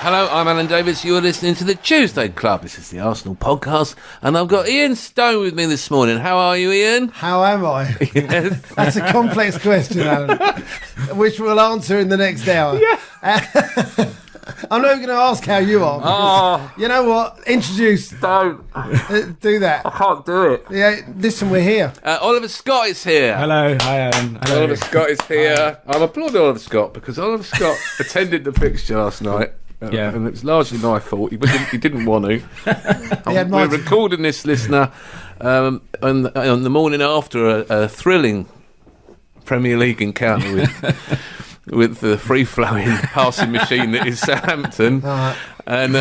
Hello, I'm Alan Davies. You're listening to the Tuesday Club. This is the Arsenal podcast, and I've got Ian Stone with me this morning. How are you, Ian? How am I? Yes. That's a complex question, Alan, which we'll answer in the next hour. Yeah. I'm not even going to ask how you are. Because, you know what? Introduce. Don't. Do that. I can't do it. Yeah, listen, we're here. Oliver Scott is here. Hello, hi Alan. Hello. Oliver Scott is here. I'm applauding Oliver Scott because Oliver Scott attended the fixture last night. And it was largely my fault. He didn't want to. We're recording this, listener, on the morning after a thrilling Premier League encounter with the free-flowing passing machine that is Southampton. And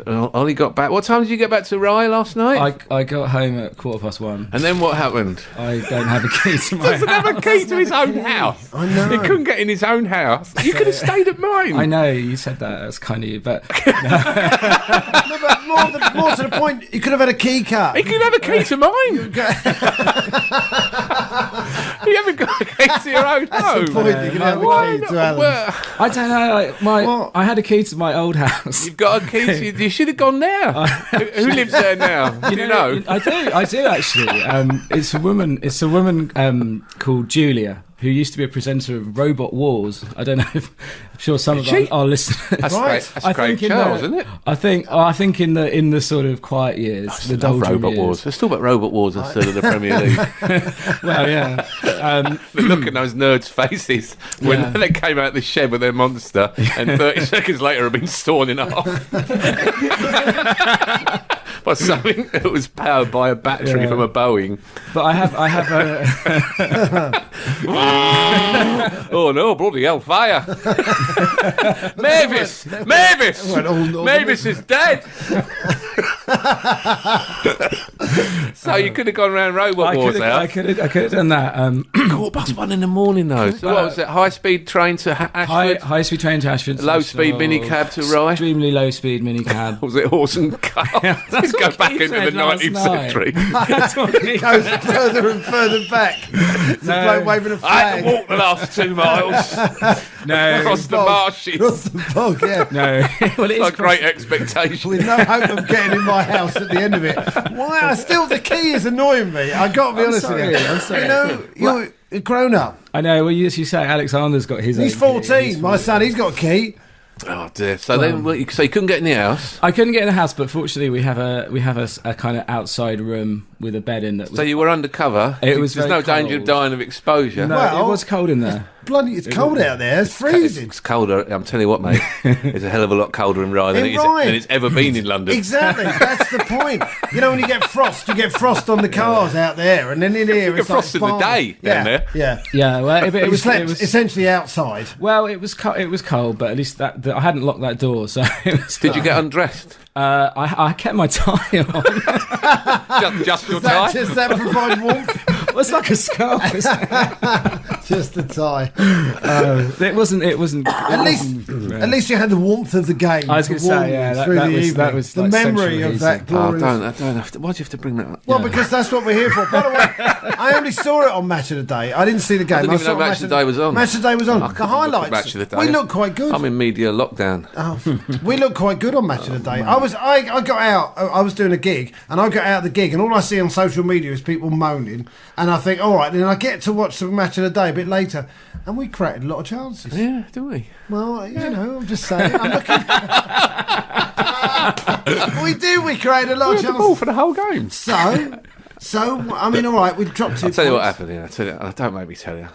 Ollie got back. What time did you get back to Rye last night? I got home at 1:15. And then what happened? I don't have a key to my house. Doesn't have a key to his own house. I know. He couldn't get in his own house. You could have stayed at mine. I know, you said that. That's kind of you, but... No, but more to the point, you could have had a key card. He could have a key to mine. You haven't got a key to your own That's home. the point, you can have a key to Alan's. Well, I don't know, I had a key to my old house. you've got a key to... You should have gone there. Who lives there now? Do you know? I do actually. It's a woman called Julia, who used to be a presenter of Robot Wars. I don't know if... I'm sure some of our listeners... That's Right. great Charles, isn't it? I think in the sort of quiet years, the Love doldrum Robot years. Wars. Let's talk about Robot Wars instead of the Premier League. Well, yeah. But look at those nerds' faces when they came out of the shed with their monster and 30 seconds later have been sawn in half. By something that was powered by a battery from a Boeing. But I have a... Oh no, bloody hell, fire. Mavis! Mavis is dead! So you could have gone around Robot Wars out. I could have done that. 1:15 in the morning though. So what was it? High-speed train to Ashford? High-speed train to Ashford. Low-speed minicab to Rye? Extremely low-speed minicab. Was it horse and cart? Let's go back into the 19th century. It goes further and further back. It's a bloke waving a I had flag. to walk the last 2 miles across the marshes. Across the bog, yeah. No. Well, it is A great expectation. With no hope of getting in my house at the end of it. Why? The key is annoying me. I got to be honest with you. I'm sorry. You know, you're grown up. I know. Well, you say Alexander's got his. He's own 14. key. My son, he's got a key. Oh dear. So then, so you couldn't get in the house. I couldn't get in the house, but fortunately we have a kind of outside room with a bed in that. So you were undercover. It was There's very no danger of cold. dying of exposure. No, Well- it was cold in there. Bloody, it's cold out there. It's freezing. It's colder. I'm telling you what, mate. It's a hell of a lot colder in Rye than it's ever been in London. Exactly. That's the point. You know, when you get frost on the cars out there, and then in here You it's get frost in like the day down there. Yeah. Yeah. Well, it was essentially outside. Well, it was cold, but at least that I hadn't locked that door, so it was Did you get undressed? I kept my tie on. Just your Does tie? that provide warmth? Well, it's like a scarf. Isn't it? Just a tie. It wasn't. At least you had the warmth of the game. I was going to say, yeah, that was the like memory central of that heating. Oh, glorious. don't have to. Why do you have to bring that up? Well, because that's what we're here for. By the way, I only saw it on Match of the Day. I didn't see the game. I didn't even saw know Match of the Day was on. Match of the Day was on. I The couldn't look at highlights. Match of the Day. We look quite good. I'm in media lockdown. We look quite good on Match of the Day. I got out. I was doing a gig, and I got out of the gig, and all I see on social media is people moaning. And I think, all right, then I get to watch the Match of the Day a bit later, and we created a lot of chances. Yeah, do we? Well, you know, I'm just saying. I'm looking. We created a lot of We had the ball chances. for the whole game. So I mean, all right, we dropped 2 I'll tell you what points. happened. Don't make me tell you.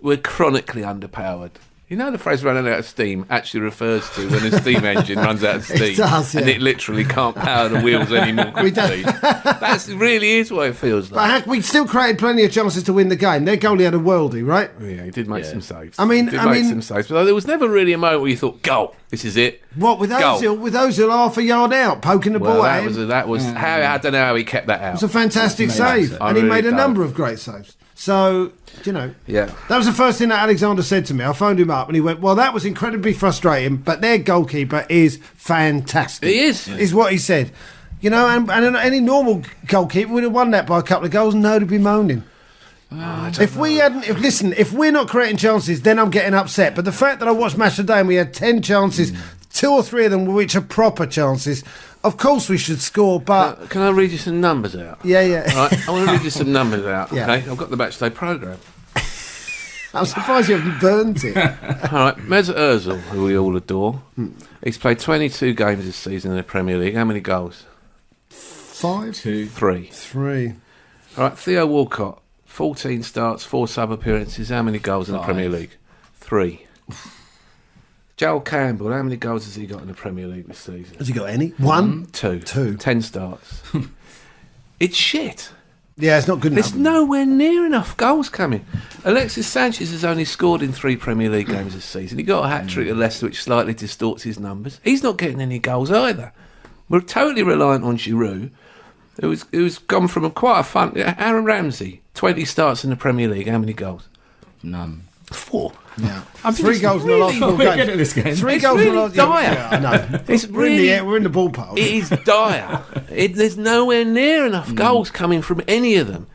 We're chronically underpowered. You know the phrase "running out of steam" actually refers to when a steam engine runs out of steam, It does, yeah. and it literally can't power the wheels anymore. quickly. That really is what it feels like. But we still created plenty of chances to win the game. Their goalie had a worldie, right? Yeah, he did make some saves. I mean- some saves, but there was never really a moment where you thought, "Goal, this is it." What with Ozil? With Ozil half a yard out, poking the Well, ball at him. that was how I don't know how he kept that out. It was a fantastic save, I and he really made a don't. number of great saves. So, you know, Yeah. that was the first thing that Alexander said to me. I phoned him up, and he went, "Well, that was incredibly frustrating, but their goalkeeper is fantastic." He is what he said. You know, and any normal goalkeeper would have won that by a couple of goals, and nobody'd be moaning. If we're not creating chances, then I'm getting upset. But the fact that I watched Match of the Day and we had 10 chances, 2 or 3 of them which are proper chances, of course we should score. But can I read you some numbers out? Yeah. Right, I want to read you some numbers out. Yeah. Okay, I've got the Match of the Day programme. I'm surprised you haven't burnt it. All right, Mesut Ozil, who we all adore, he's played 22 games this season in the Premier League. How many goals? 5? 2. 3. 3. All right, Theo Walcott, 14 starts, 4 sub-appearances. How many goals in the Premier League? 3. Joel Campbell, how many goals has he got in the Premier League this season? Has he got any? 1? 2. 2. 10 starts. It's shit. Yeah, it's not good enough. There's nowhere near enough goals coming. Alexis Sanchez has only scored in 3 Premier League games this season. He got a hat-trick at Leicester, which slightly distorts his numbers. He's not getting any goals either. We're totally reliant on Giroud, who's gone from quite a fun... Aaron Ramsey, 20 starts in the Premier League. How many goals? None. 4. Yeah. I'm 3 goals in the last 4 games. We're good at this game. 3 It's goals in the really last... dire. Yeah, I know. It's we're in the ballpark. It is dire. There's nowhere near enough goals coming from any of them.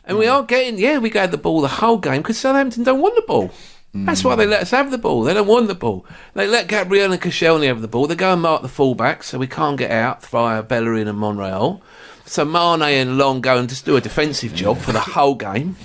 And we are getting... Yeah, we got the ball the whole game because Southampton don't want the ball. That's why they let us have the ball. They don't want the ball. They let Gabriel and Koscielny have the ball. They go and mark the fullbacks so we can't get out via Bellerin and Monreal. So Mane and Long go and just do a defensive job for the whole game.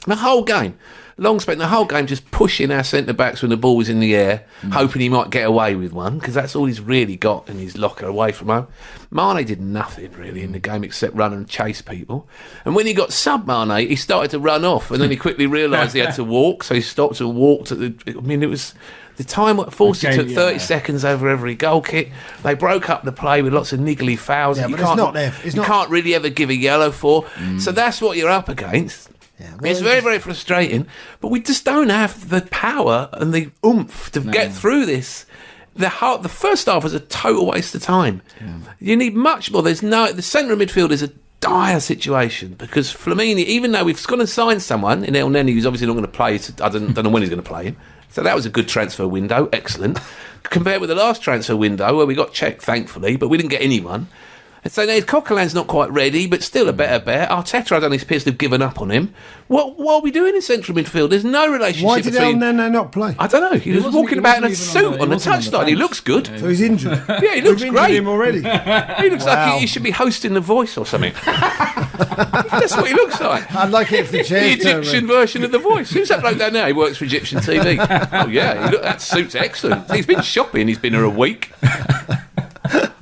The whole game. Long spent the whole game just pushing our centre-backs when the ball was in the air, hoping he might get away with one, because that's all he's really got in his locker away from home. Mane did nothing, really, in the game except run and chase people. And when he got sub-Mane, he started to run off, and then he quickly realised he had to walk, so he stopped and walked. It was... The time forced it took 30 seconds over every goal kick. They broke up the play with lots of niggly fouls. Yeah, but it's not there. You can't really ever give a yellow for. So that's what you're up against. Yeah, well, it's very, very frustrating, but we just don't have the power and the oomph to get through this. The first half was a total waste of time. Yeah. You need much more. The centre of midfield is a dire situation because Flamini, even though we've gone and signed someone in El Neni who's obviously not going to play, I don't know when he's going to play him. So that was a good transfer window, excellent. Compared with the last transfer window where we got checked, thankfully, but we didn't get anyone. And so now Coquelin's not quite ready, but still a better bet. Arteta, I don't think, appears to have given up on him. What are we doing in central midfield? There's no relationship. Why did El Nene not play? I don't know. He was walking about in a suit on the touchline. He looks good. So he's injured. Yeah, he looks We've great. Him already. He looks like he should be hosting The Voice or something. That's what he looks like. I'd like it if the chairs The Egyptian version of The Voice. Who's that bloke down there? He works for Egyptian TV. Oh, yeah. That suit's excellent. He's been shopping. He's been here a week.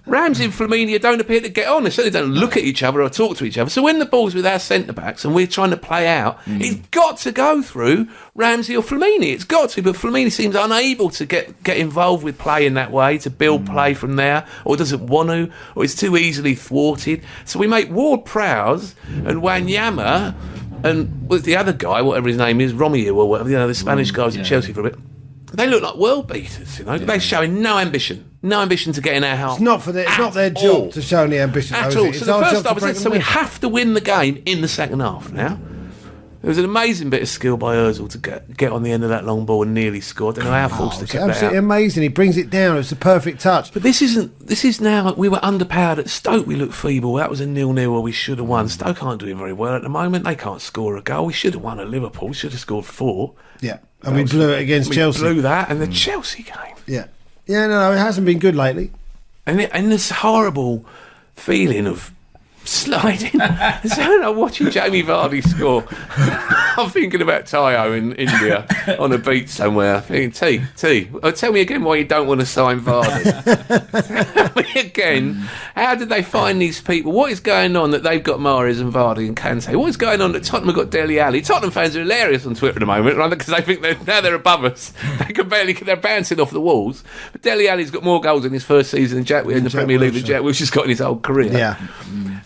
Ramsey and Flamini don't appear to get on. They certainly don't look at each other or talk to each other. So when the ball's with our centre-backs and we're trying to play out, it's got to go through Ramsey or Flamini. It's got to, but Flamini seems unable to get involved with play in that way, to build play from there, or doesn't want to, or it's too easily thwarted. So we make Ward-Prowse and Wanyama and the other guy, whatever his name is, Romeo or whatever, the Spanish guy was at Chelsea for a bit. They look like world beaters, They're showing no ambition to get in our half. It's not their job to show any ambition at all. So the first half was it. So we have to win the game in the second half. Now there was an amazing bit of skill by Ozil to get on the end of that long ball and nearly scored. I don't know how Forster kept that out. Absolutely amazing. He brings it down. It's a perfect touch. But this is now. We were underpowered at Stoke. We looked feeble. That was a 0-0 where we should have won. Stoke aren't doing very well at the moment. They can't score a goal. We should have won at Liverpool. We should have scored 4. Yeah. And we blew it against Chelsea. We blew that and the Chelsea game. Yeah. Yeah, no, it hasn't been good lately. And this horrible feeling of sliding. I'm watching Jamie Vardy score. I'm thinking about Tayo in India on a beach somewhere. Thinking, tell me again why you don't want to sign Vardy. Tell me again, how did they find these people? What is going on that they've got Mahrez and Vardy and Kante? What is going on that Tottenham have got Dele Alli? Tottenham fans are hilarious on Twitter at the moment, right? Because they think they're above us. They're bouncing off the walls. But Dele Alli's got more goals in his first season in the Premier League than Jack Wilshere's got in his whole career. Yeah.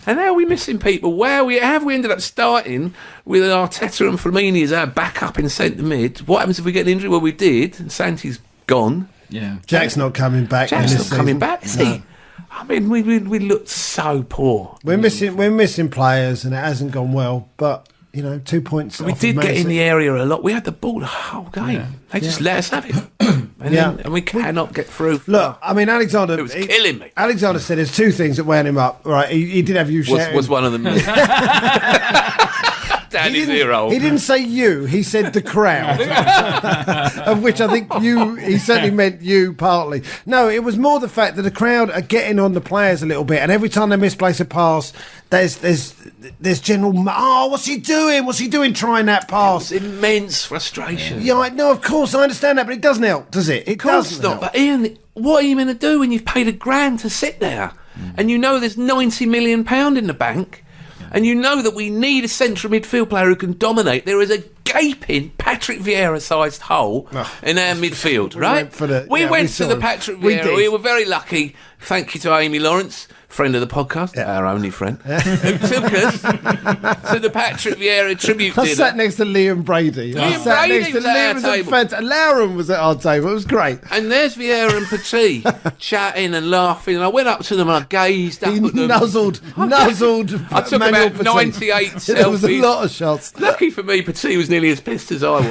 And how are we missing people? Have we ended up starting with Arteta and Flamini as our backup in centre mid? What happens if we get an injury? Well, we did. And Santi's gone. Yeah, Jack's not coming back. Coming back, is he? I mean, we looked so poor. We're missing players, and it hasn't gone well. But 2 points. We did get in the area a lot. We had the ball the whole game. Yeah. They just let us have it. And we cannot get through. Look, I mean, Alexander... It was killing me. Alexander said there's 2 things that wound him up. Right, he did have you shouting. Was one of them. down his ear hole. He didn't say you, he said the crowd. Of which I think he certainly meant you partly. No, it was more the fact that the crowd are getting on the players a little bit, and every time they misplace a pass, there's general, what's he doing? What's he doing trying that pass? It's immense frustration. Yeah, no, of course, I understand that, but it doesn't help, does it? It doesn't help. But Ian, what are you going to do when you've paid £1,000 to sit there? And you know there's £90 million in the bank, and you know that we need a central midfield player who can dominate. There is a gaping Patrick Vieira-sized hole in our midfield, right? We went to the Patrick Vieira. We were very lucky. Thank you to Amy Lawrence, friend of the podcast, our only friend, who took us to the Patrick Vieira tribute dinner. I sat next to Liam Brady. Liam Brady was at our table. Lauren was at our table. It was great. And there's Vieira and Petit chatting and laughing. And I went up to them and I gazed up at them. Nuzzled. I took about 98 selfies. There was a lot of shots. Lucky for me, Petit was nearly as pissed as I was.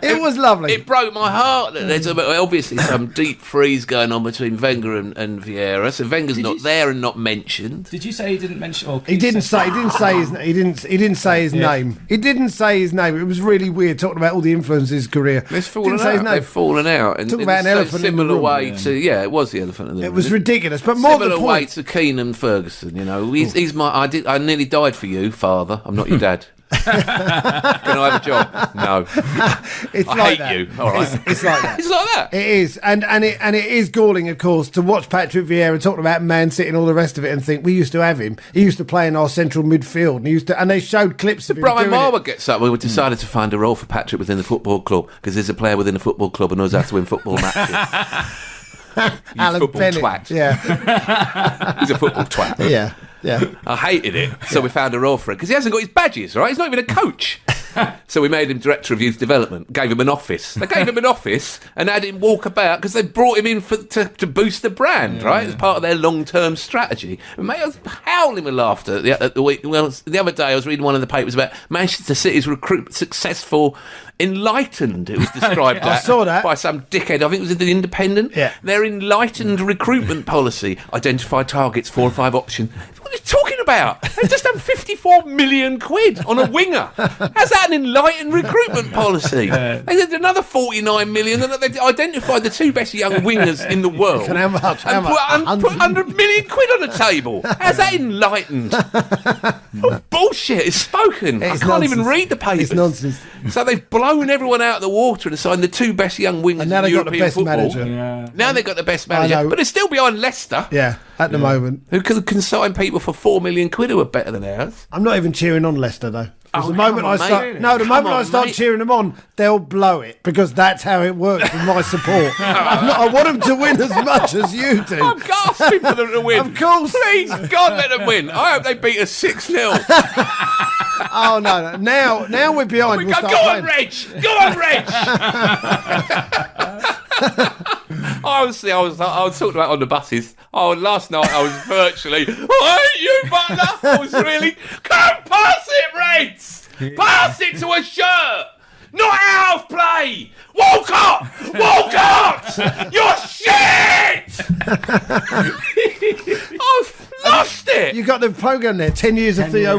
It was lovely. It broke my heart that there's obviously some deep freeze going on between Wenger and Vieira. So Wenger's not there and not mentioned. Did you say he didn't mention? He didn't say his name. He didn't say his name. It was really weird talking about all the influences of his career. They've fallen out. And talking about an elephant in the room. It was the elephant in the room. It was ridiculous, but more similar the point. Way to Keenan Ferguson. You know, he's my. I nearly died for you, father. I'm not your dad. Can I have a job? No. I hate you. All right. It's like that. It's like that. It is, and it is galling, of course, to watch Patrick Vieira talking about Man City and all the rest of it, and think we used to have him. He used to play in our central midfield, and they showed clips of him. Brian Marber gets up. We decided to find a role for Patrick within the football club because there's a player within the football club and knows how to win football matches. Alan football Bennett. Twat. Yeah. He's a football twat. Yeah. I hated it, so we found a role for it because he hasn't got his badges, right? He's not even a coach. So we made him director of youth development, gave him an office. They gave him an office and had him walk about because they brought him in to boost the brand, right? As part of their long-term strategy. And mate, I was howling with laughter the week. Well, the other day I was reading one of the papers about Manchester City's successful, enlightened, it was described I saw that by some dickhead. I think it was in the Independent. Yeah. Their enlightened recruitment policy, identify targets, 4 or 5 options. What are you talking about? They've just done 54 million quid on a winger. How's that an enlightened recruitment policy? They did another 49 million and they identified the 2 best young wingers in the world. And how much? And put 100 million quid on the table. How's that enlightened? Bullshit is spoken. I can't even read the papers. It's nonsense. So they've blown everyone out of the water and signed the 2 best young wingers And now in they've got the European best football. manager. Yeah. Now they've got the best manager, but they're still behind Leicester. Yeah, at the moment. Who can sign people for 4 million quid who are better than ours? I'm not even cheering on Leicester though. Oh, The moment I start cheering them on, they'll blow it because that's how it works with my support. I want them to win as much as you do. I'm gasping for them to win. Of course. Please, God, let them win. I hope they beat us 6-0. Oh no! Now we're behind. Go on, Reg. Honestly, I was talking about on the buses. Last night I was virtually, I hate you, Butler. I was really, come pass it, Reds. Pass it to a shirt. Not out of play. Walcott! You're shit! I've lost it. You got the programme there. 10 years of Theo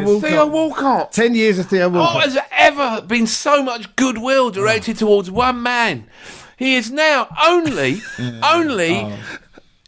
Walcott. 10 years of Theo Walcott. Oh, has there ever been so much goodwill directed towards one man? He is now only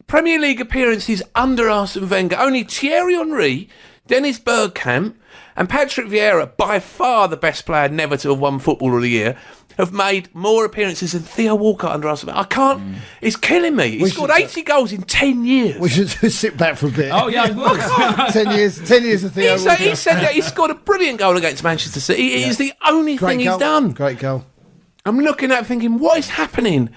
Premier League appearances under Arsene Wenger. Only Thierry Henry, Dennis Bergkamp, and Patrick Vieira, by far the best player never to have won Footballer of the Year, have made more appearances than Theo Walcott under Arsene Wenger. I can't. It's killing me. He scored 80 goals in 10 years. We should sit back for a bit. Oh yeah, I would. 10 years of Theo Walcott. He said that he scored a brilliant goal against Manchester City. It is the only thing he's done. Great goal. I'm looking at it thinking, what is happening?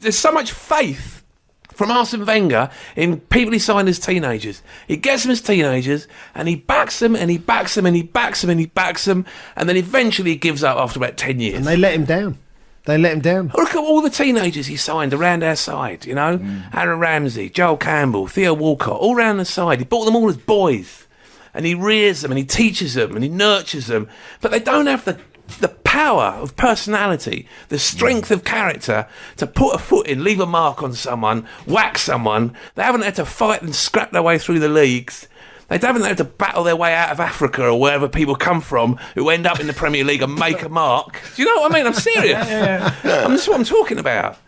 There's so much faith from Arsene Wenger in people he signed as teenagers. He gets them as teenagers and he backs them and he backs them and he backs them and he backs them and then eventually he gives up after about 10 years. And they let him down. Look at all the teenagers he signed around our side, you know? Aaron Ramsey, Joel Campbell, Theo Walcott, all around the side. He bought them all as boys and he rears them and he teaches them and he nurtures them. But they don't have the power of personality, the strength of character to put a foot in, leave a mark on someone, whack someone. They haven't had to fight and scrap their way through the leagues. They haven't had to battle their way out of Africa or wherever people come from who end up in the Premier League and make a mark. Do you know what I mean? I'm serious. That's what I'm talking about.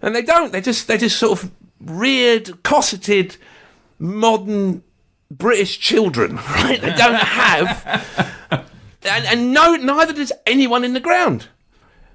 And they don't. They just sort of reared, cosseted, modern British children, right? They don't have... And no, neither does anyone in the ground.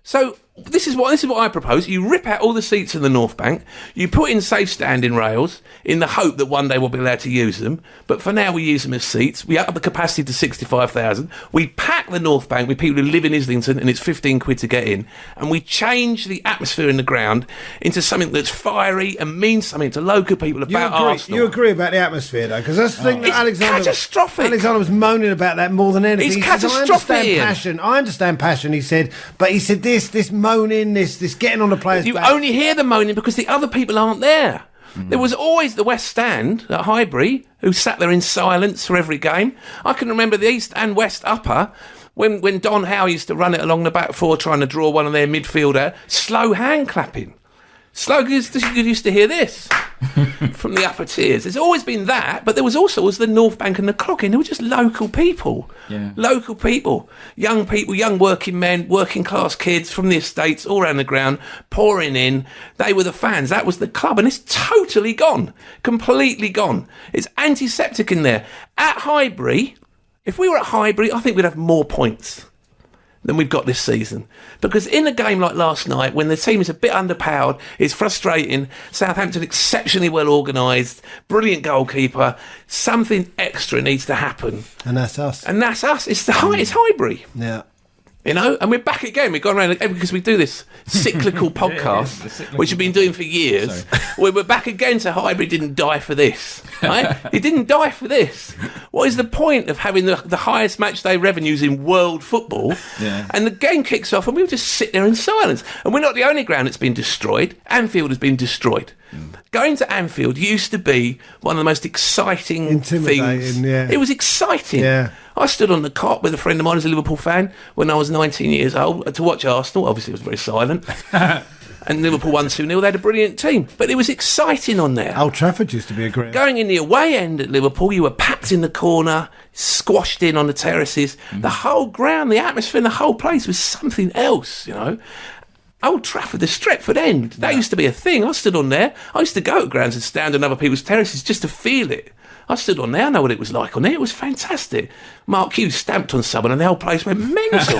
So this is what I propose. You rip out all the seats in the North Bank. You put in safe standing rails in the hope that one day we'll be allowed to use them. But for now, we use them as seats. We up the capacity to 65,000. We pack the North Bank with people who live in Islington, and it's 15 quid to get in. And we change the atmosphere in the ground into something that's fiery and means something to local people about Arsenal. You agree about the atmosphere, though? Because that's the thing that catastrophic. Alexander was moaning about that more than anything. It's catastrophic. I understand passion, he said. But he said this moaning, this getting on the players' back. You only hear the moaning because the other people aren't there. There was always the West Stand at Highbury who sat there in silence for every game. I can remember the East and West Upper when Don Howe used to run it along the back four trying to draw one of their midfielder, slow hand clapping. Slow, you used to hear this from the upper tiers. There's always been that, but there was also the North Bank and the Clocking. They were just local people. Yeah. Local people, young working men, working class kids from the estates all around the ground, pouring in. They were the fans. That was the club, and it's totally gone. Completely gone. It's antiseptic in there. At Highbury, if we were at Highbury, I think we'd have more points than we've got this season. Because in a game like last night, when the team is a bit underpowered, it's frustrating, Southampton exceptionally well organised, brilliant goalkeeper, something extra needs to happen. And that's us. It's Highbury. Yeah. You know, and we're back again. We've gone around because we do this cyclical podcast, which we've been doing for years. We're back again to Highbury didn't die for this, right? He didn't die for this. What is the point of having the highest match day revenues in world football? Yeah. And the game kicks off and we just sit there in silence. And we're not the only ground that's been destroyed. Anfield has been destroyed. Going to Anfield used to be one of the most exciting things. Yeah. It was exciting. Yeah. I stood on the cot with a friend of mine who's a Liverpool fan when I was 19 years old to watch Arsenal. Obviously, it was very silent. And Liverpool won 2-0. They had a brilliant team. But it was exciting on there. Old Trafford used to be a great... Going in the away end at Liverpool, you were packed in the corner, squashed in on the terraces. The whole ground, the atmosphere in the whole place was something else, you know. Old Trafford, the Stretford end, that used to be a thing. I stood on there. I used to go to grounds and stand on other people's terraces just to feel it. I stood on there. I know what it was like on there. It was fantastic. Mark Hughes stamped on someone and the whole place went mental.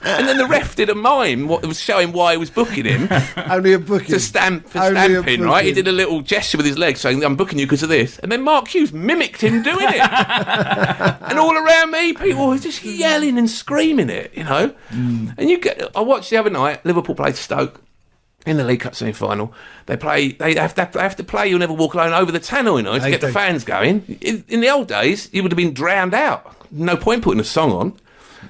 And then the ref did a mime was showing why he was booking him. Only a booking. For stamping, right? He did a little gesture with his leg saying, I'm booking you because of this. And then Mark Hughes mimicked him doing it. And all around me, people were just yelling and screaming it, you know. And I watched the other night, Liverpool played Stoke. In the League Cup semi-final, they have to play You'll Never Walk Alone over the Tannoy, you know, to get the fans going. In the old days, you would have been drowned out. No point putting a song on.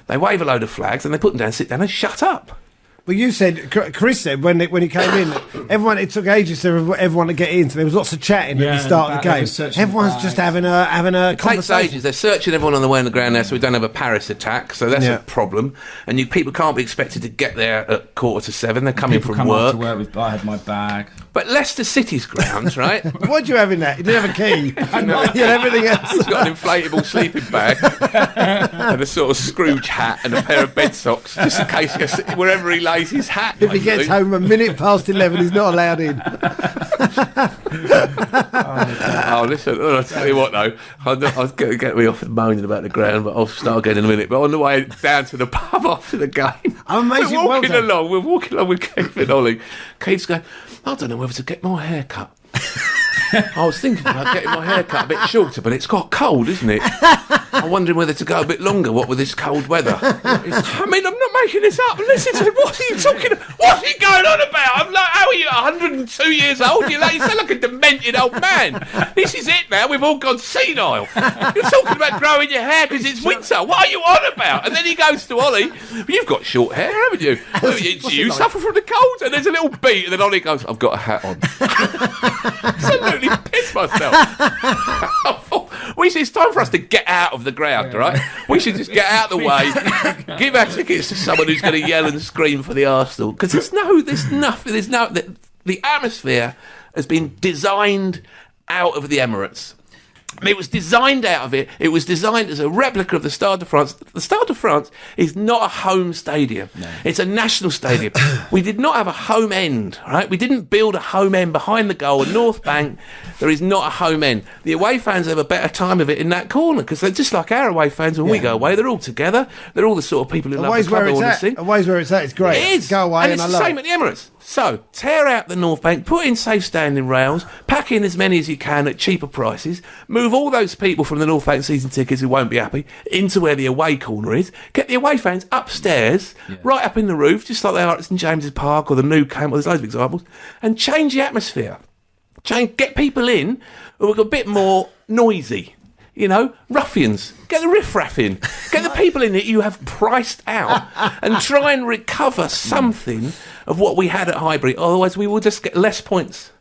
They wave a load of flags and they put them down, sit down and shut up. Well, you said, Chris said when he came in, it took ages for everyone to get in, so there was lots of chatting at the start of the game. Everyone's just having a conversation. It takes ages. They're searching everyone on the way on the ground now, so we don't have a Paris attack, so that's a problem. And people can't be expected to get there at 6:45. They're coming from work. I had my bag. But Leicester City's grounds, right? What do you have in that? You didn't have a key. You had everything else. He's got an inflatable sleeping bag and a sort of Scrooge hat and a pair of bed socks, just in case wherever he lays his hat. If he gets home a minute past 11, he's not allowed in. Listen, I'll tell you what though, I was going to get me off moaning about the ground, but I'll start again in a minute. But on the way down to the pub after the game, I'm amazing. We're walking along with Keith and Ollie. Keith's going, I don't know whether to get my hair cut. I was thinking about getting my hair cut a bit shorter, but it's got cold, isn't it? I'm wondering whether to go a bit longer, what with this cold weather. I mean, I'm not making this up. Listen to him, what's he talking about? What's he going on about? I'm like, how are you, 102 years old? You sound like a demented old man. This is it now, we've all gone senile. You're talking about growing your hair because it's winter. What are you on about? And then he goes to Ollie, well, you've got short hair, haven't you? You suffer from the cold? And there's a little beat, and then Ollie goes, I've got a hat on. Absolutely pissed myself. It's time for us to get out of the ground, right? We should just get out of the way, give our tickets to someone who's going to yell and scream for the Arsenal, because the atmosphere has been designed out of the Emirates. It was designed out of it. It was designed as a replica of the Stade de France. The Stade de France is not a home stadium. No. It's a national stadium. We did not have a home end, right? We didn't build a home end behind the goal. North Bank, there is not a home end. The away fans have a better time of it in that corner because they're just like our away fans when we go away. They're all together. They're all the sort of people who love the club. Away's where it's at. It's great. It is. Go away and it's the same at the Emirates. So, tear out the North Bank, put in safe standing rails, pack in as many as you can at cheaper prices, move all those people from the North Bank season tickets who won't be happy into where the away corner is, get the away fans upstairs, right up in the roof, just like they are at St James's Park or the Nou Camp, or there's loads of examples, and change the atmosphere. Get people in who are a bit more noisy. You know, ruffians. Get the riff-raff in. Get the people in that you have priced out and try and recover something of what we had at Highbury. Otherwise, we will just get less points.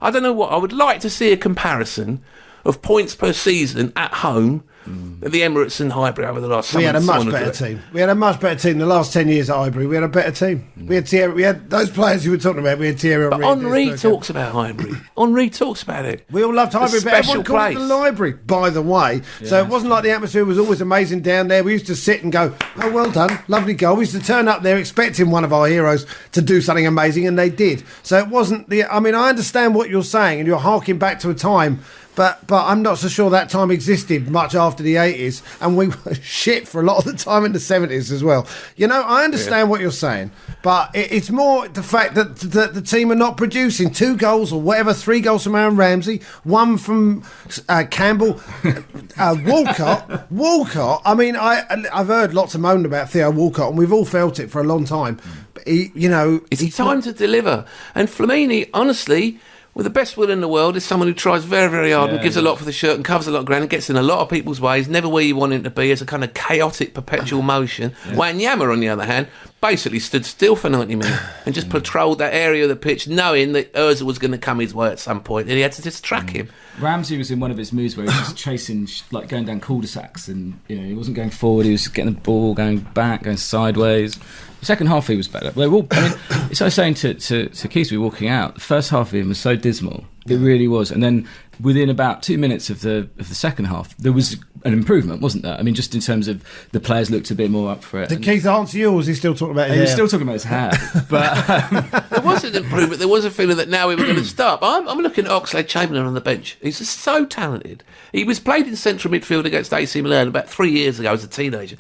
I don't know what. I would like to see a comparison of points per season at home at the Emirates and Highbury over the last summer. We had a much better team. We had a much better team. The last 10 years at Highbury, we had a better team. We had Thierry. We had those players you were talking about. We had Thierry. But Henry talks about Highbury. Henry talks about it. We all loved Highbury, but everyone called it the library, by the way. Yeah. So it wasn't like the atmosphere was always amazing down there. We used to sit and go, oh, well done, lovely goal. We used to turn up there expecting one of our heroes to do something amazing, and they did. So it wasn't the... I mean, I understand what you're saying, and you're harking back to a time... But I'm not so sure that time existed much after the 80s, and we were shit for a lot of the time in the 70s as well. You know, I understand what you're saying, but it's more the fact that the team are not producing 2 goals or whatever, 3 goals from Aaron Ramsey, 1 from Campbell, Walcott. I mean, I've heard lots of moan about Theo Walcott, and we've all felt it for a long time. But it's time to deliver. And Flamini, honestly, with the best will in the world, is someone who tries very, very hard and gives a lot for the shirt and covers a lot of ground and gets in a lot of people's ways, never where you want him to be, as a kind of chaotic, perpetual motion. Wanyama, on the other hand, basically stood still for 90 minutes and just patrolled that area of the pitch, knowing that Ozil was going to come his way at some point, and he had to just track him. Ramsey was in one of his moves where he was just chasing, like going down cul-de-sacs, and he wasn't going forward, he was getting the ball, going back, going sideways. The second half he was better. It's like I was saying to Keith, we were walking out, the first half of him was so dismal. It really was. And then within about 2 minutes of the second half, there was an improvement, wasn't there? I mean, just in terms of the players looked a bit more up for it. Did Keith answer you, or was he still talking about his hair? He was still talking about his hair. But there was an improvement. There was a feeling that now we were going to stop. I'm looking at Oxlade-Chamberlain on the bench. He's just so talented. He was played in central midfield against AC Milan about 3 years ago as a teenager.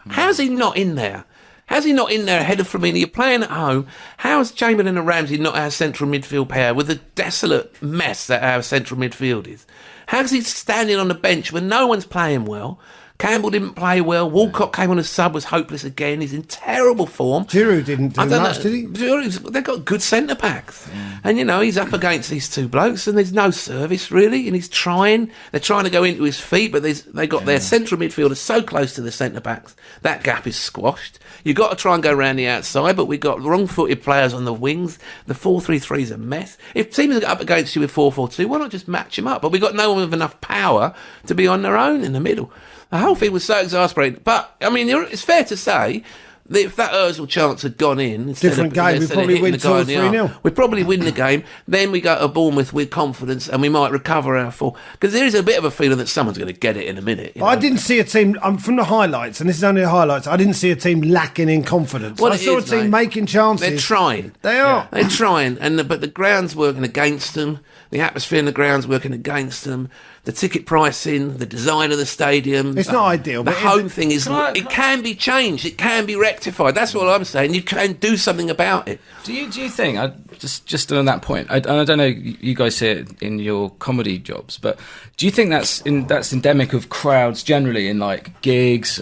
How's he not in there? How's he not in there ahead of Firmino? You're playing at home. How's Chamberlain and Ramsey not our central midfield pair with the desolate mess that our central midfield is? How's he standing on the bench when no one's playing well? Campbell didn't play well. Walcott came on as sub, was hopeless again. He's in terrible form. Giroud didn't do much, did he? They've got good centre-backs. Yeah. And, he's up against these 2 blokes and there's no service, really, and he's trying. They're trying to go into his feet, but they got their central midfielders so close to the centre-backs. That gap is squashed. You've got to try and go around the outside, but we've got wrong-footed players on the wings. The 4-3-3 is a mess. If teams are up against you with 4-4-2, why not just match them up? But we've got no one with enough power to be on their own in the middle. The whole thing was so exasperating. But, I mean, it's fair to say that if that Ozil chance had gone in... Different game, we probably win 2-3-0. We'd probably win the game. Then we go to Bournemouth with confidence and we might recover our fall. Because there is a bit of a feeling that someone's going to get it in a minute. I didn't see a team... from the highlights, and this is only the highlights, I didn't see a team lacking in confidence. Well, I saw a team making chances. They're trying. They are. They're trying. But the ground's working against them. The atmosphere in the ground's working against them. The ticket pricing, the design of the stadium. It's not ideal. The home thing is... It can be changed. It can be rectified. That's what I'm saying. You can do something about it. Do you think... Just on that point, I don't know, you guys see it in your comedy jobs, but do you think that's endemic of crowds generally in like gigs,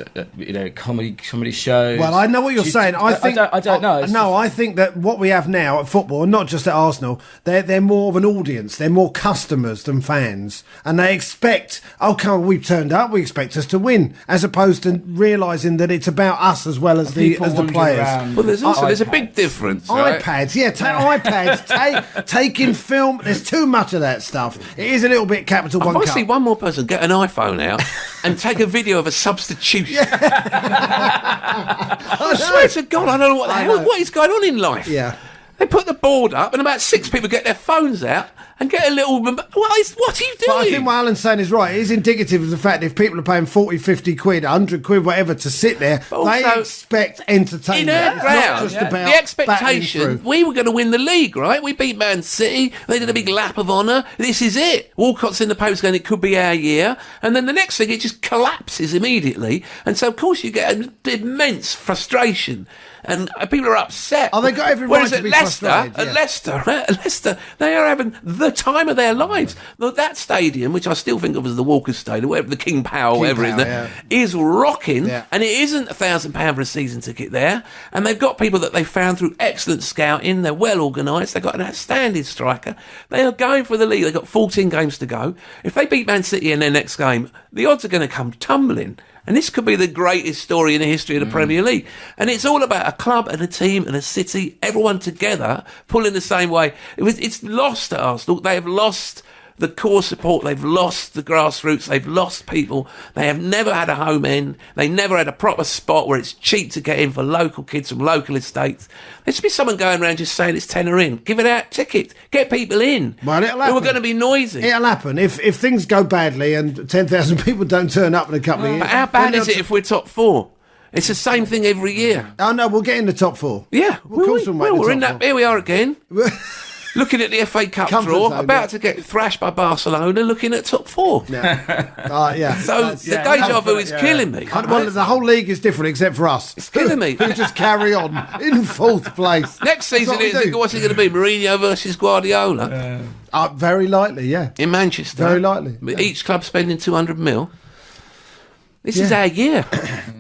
comedy shows? Well, I know what you're saying. I don't know. No, I think that what we have now at football, and not just at Arsenal, they're more of an audience. They're more customers than fans, and they expect, we've turned up, we expect us to win, as opposed to realising that it's about us as well as the players. Well, there's a big difference. Right? iPads, iPads, taking film. There's too much of that stuff. It is a little bit Capital One Cup. I see one more person get an iPhone out and take a video of a substitution. I swear to God, I don't know what is going on in life. Yeah. They put the board up and about 6 people get their phones out and get a little... What are you doing? But I think what Alan's saying is right. It is indicative of the fact that if people are paying 40, 50 quid, 100 quid, whatever, to sit there, they expect entertainment. In our It's ground, not just about the expectation, battling through. we were going to win the league, right? We beat Man City. They did a big lap of honour. This is it. Walcott's in the post going, it could be our year. And then the next thing, it just collapses immediately. And so, of course, you get an immense frustration. And people are upset. Oh, they got every right to be frustrated. At Leicester, they are having the time of their lives. That stadium, which I still think of as the Walker Stadium, whatever, the King Power, whatever it is, is rocking. And it isn't £1,000 for a season ticket there. And they've got people that they found through excellent scouting. They're well organised. They've got an outstanding striker. They are going for the league. They've got 14 games to go. If they beat Man City in their next game, the odds are going to come tumbling. And this could be the greatest story in the history of the Premier League. And it's all about a club and a team and a city, everyone together, pulling the same way. It's lost at Arsenal. They have lost the core support. They've lost the grassroots. They've lost people. They have never had a home end. They never had a proper spot where it's cheap to get in for local kids from local estates. There should be someone going around just saying it's tenner in. Give it out tickets. Get people in. Well, it'll happen. Who are going to be noisy. It'll happen. If things go badly and 10,000 people don't turn up in a couple of years. But how bad is it if we're top four? It's the same thing every year. Oh, no, we'll get in the top four. Yeah. We're in that. Here we are again. Looking at the FA Cup draw, about to get thrashed by Barcelona, looking at top four. Yeah. So the deja vu is killing me. Well, the whole league is different except for us. It's killing me. We just carry on in fourth place. Next season, what's it going to be? Mourinho versus Guardiola? Very likely, yeah. In Manchester. Very likely. Each club spending 200 mil. This is our year.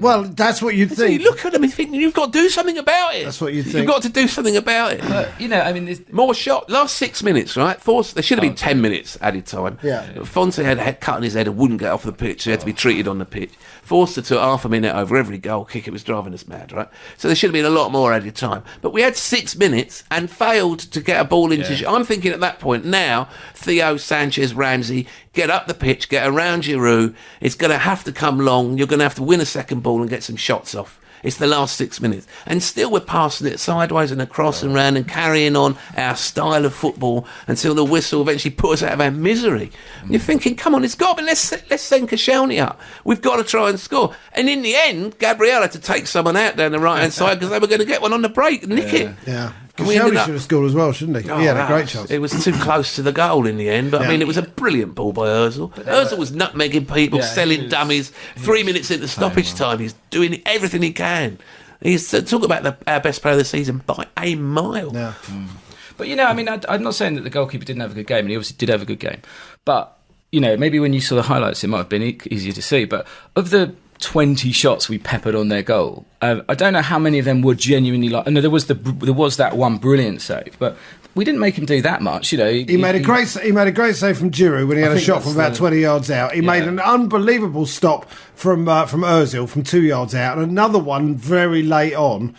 Well, that's what you'd think. So you look at them and think, you've got to do something about it. That's what you'd think. You've got to do something about it. More shot. Last 6 minutes, right? There should have been 10 minutes added time. Yeah. Fonte had a cut on his head and wouldn't get off the pitch, so he had to be treated on the pitch. Forster took half a minute over every goal kick. It was driving us mad, right? So there should have been a lot more added time. But we had 6 minutes and failed to get a ball into... I'm thinking at that point now, Theo, Sanchez, Ramsey, get up the pitch, get around Giroud. It's going to have to come long. You're going to have to win a second ball and get some shots off. It's the last 6 minutes. And still we're passing it sideways and across and round and carrying on our style of football until the whistle eventually put us out of our misery. And you're thinking, come on, it's got to be, let's send Koscielny up. We've got to try and score. And in the end, Gabriel had to take someone out down the right-hand side because they were going to get one on the break and nick it. Yeah. Koscielny should have scored as well, shouldn't he? He had a great chance. It was too close to the goal in the end, but I mean, it was a brilliant ball by Ozil. Ozil was nutmegging people, selling dummies. 3 minutes into stoppage time, he's doing everything he can. He's talk about our best player of the season by a mile. Yeah. But I'm not saying that the goalkeeper didn't have a good game, and he obviously did have a good game. But maybe when you saw the highlights, it might have been easier to see. But of the 20 shots we peppered on their goal, I don't know how many of them were genuinely I know there was that one brilliant save, but we didn't make him do that much. He made a great save from Giroud when he had a shot from about 20 yards out. He made an unbelievable stop from Ozil from 2 yards out, and another one very late on.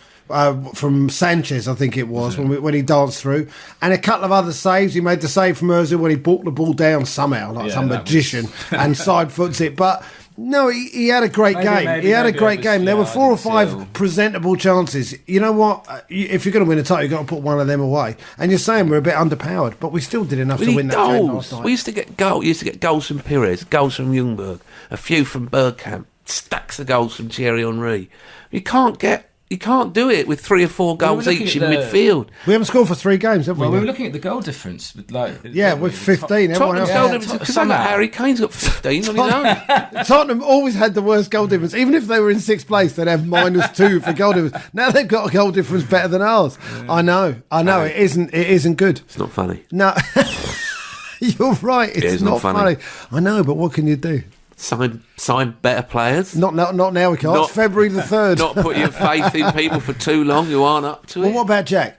From Sanchez, I think it was, when he danced through, and a couple of other saves. He made the save from Ozil when he brought the ball down somehow, like some magician, and side foots it. But no, he had a great game. He had a great game. There were 4 or 5 presentable chances. You know what? If you're going to win a title, you've got to put one of them away. And you're saying we're a bit underpowered, but we still did enough to win that game last night. We used to get goals from Pires, goals from Ljungberg, a few from Bergkamp, stacks of goals from Thierry Henry. You can't do it with 3 or 4 goals each in midfield. We haven't scored for 3 games, have we? Well, we were looking at the goal difference. With 15. Everyone else. Because Harry Kane's got 15 on his own. Tottenham always had the worst goal difference. Even if they were in 6th place, they'd have -2 for goal difference. Now they've got a goal difference better than ours. Yeah. I know. It isn't good. It's not funny. No. You're right. It's not funny. I know, but what can you do? Sign better players. Not now. We can't. It's February the 3rd. Not put your faith in people for too long who aren't up to it. Well, what about Jack?